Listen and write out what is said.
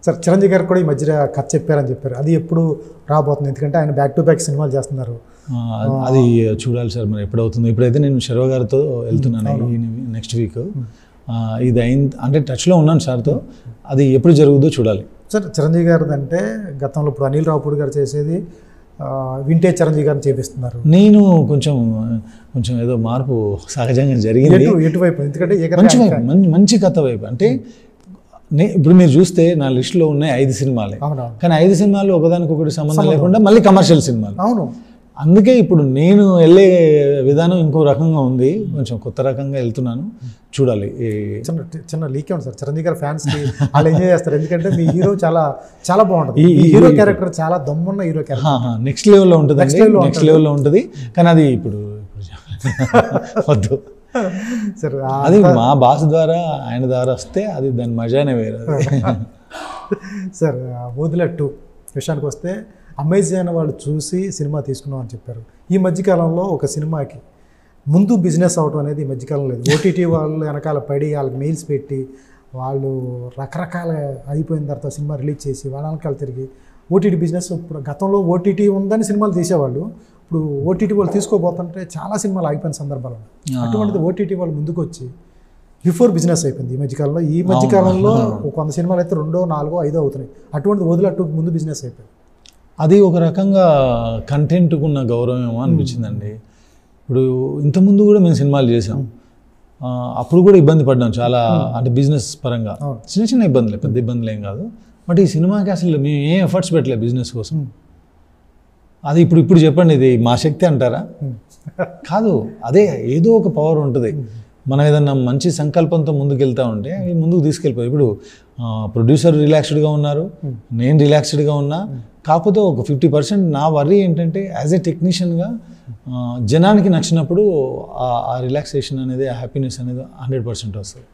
Sir Chiranjeevi గారు కూడా ఈ మధ్య కథ చెప్పారని చెప్పారు. అది ఎప్పుడు రాబోతుంది? ఎందుకంటే ఆయన బ్యాక్ టు బ్యాక్ సినిమాలు చేస్తున్నారు. అది చూడాలి సార్, మరి ఎప్పుడవుతుందో. ఇప్పుడైతే నేను శర్వ గారితో వెళ్తున్నాను నెక్స్ట్ వీక్. ఇది అంటే టచ్లో ఉన్నాను సార్తో. అది ఎప్పుడు జరుగుతుందో చూడాలి సార్. చిరంజీవి గారిది అంటే గతంలో ఇప్పుడు అనిల్ రావుపూడి గారు చేసేది వింటేజ్ చిరంజీవి గారిని చేపిస్తున్నారు. నేను కొంచెం ఏదో మార్పు సహజంగా జరిగింది. ఎటువైపు? ఎందుకంటే మంచి కథ వైపు. అంటే ఇప్పుడు మీరు చూస్తే నా లిస్టులో ఉన్నాయి 5 సినిమాలే. కానీ 5 సినిమాలు ఒకదానికొకటి సంబంధం లేకుండా మళ్ళీ కమర్షియల్ సినిమాలు. అవును. అందుకే ఇప్పుడు నేను వెళ్ళే విధానం ఇంకో రకంగా ఉంది, కొంచెం కొత్త రకంగా వెళ్తున్నాను. చూడాలి. చిన్న లీక్ ఉంది సార్. చిరంజీవి గారి ఫ్యాన్స్కి వాళ్ళు ఎంజాయ్ చేస్తారు. ఎందుకంటే మీ హీరో చాలా బాగుంటుంది. ఈ హీరో క్యారెక్టర్ చాలా దమ్మున్న హీరో క్యారెక్టర్. నెక్స్ట్ లెవెల్లో ఉంటుంది. నెక్స్ట్ లెవెల్లో ఉంటుంది. కానీ అది ఇప్పుడు వద్దు సార్. అది మా బాస్ ద్వారా, ఆయన ద్వారా వస్తే అది దాని మజానే వేరే. సార్, వదిలే 2 విషయానికి వస్తే అమెజాన్ వాళ్ళు చూసి సినిమా తీసుకున్నాం అని చెప్పారు. ఈ మధ్యకాలంలో ఒక సినిమాకి ముందు బిజినెస్ అవడం అనేది ఈ మధ్యకాలం లేదు. ఓటీటీ వాళ్ళు వెనకాల పడి వాళ్ళకి మెయిల్స్ పెట్టి వాళ్ళు రకరకాల అయిపోయిన తర్వాత సినిమా రిలీజ్ చేసి వాళ్ళ వెనకాల తిరిగి ఓటీటీ బిజినెస్. ఇప్పుడు గతంలో ఓటీటీ ఉందని సినిమాలు తీసేవాళ్ళు. ఇప్పుడు ఓటీటీ వాళ్ళు తీసుకోబోతుంటే చాలా సినిమాలు ఆగిపోయిన సందర్భాలు. అటువంటిది ఓటీటీ వాళ్ళు ముందుకు వచ్చి బిఫోర్ బిజినెస్ అయిపోయింది ఈ మధ్యకాలంలో. ఈ మధ్యకాలంలో 100 సినిమాలు అయితే 2, 4, 5 అవుతున్నాయి. అటువంటిది వదిలే 2 ముందు బిజినెస్ అయిపోయింది. అది ఒక రకంగా కంటెంట్కు ఉన్న గౌరవం ఏమో అనిపించిందండి. ఇప్పుడు ఇంతకుముందు కూడా మేము సినిమాలు చేసాం. అప్పుడు కూడా ఇబ్బంది పడ్డాం చాలా. అంటే బిజినెస్ పరంగా చిన్న ఇబ్బందులే, పెద్ద ఇబ్బందులు ఏం కాదు. బట్ ఈ సినిమాకి అసలు మేము ఏం ఎఫర్ట్స్ పెట్టలేదు బిజినెస్ కోసం. అది ఇప్పుడు చెప్పండి, ఇది మా శక్తి అంటారా? కాదు. అదే ఏదో ఒక పవర్ ఉంటుంది. మనం ఏదన్నా మంచి సంకల్పంతో ముందుకు వెళ్తూ ఉంటే అవి ముందుకు తీసుకెళ్ళిపోయి. ఇప్పుడు ప్రొడ్యూసర్ రిలాక్స్డ్గా ఉన్నారు, నేను రిలాక్స్డ్గా ఉన్నా. కాకపోతే ఒక 50% నా వర్రీ ఏంటంటే యాజ్ ఏ టెక్నీషియన్గా జనానికి నచ్చినప్పుడు ఆ రిలాక్సేషన్ అనేది, ఆ హ్యాపీనెస్ అనేది 100% వస్తుంది.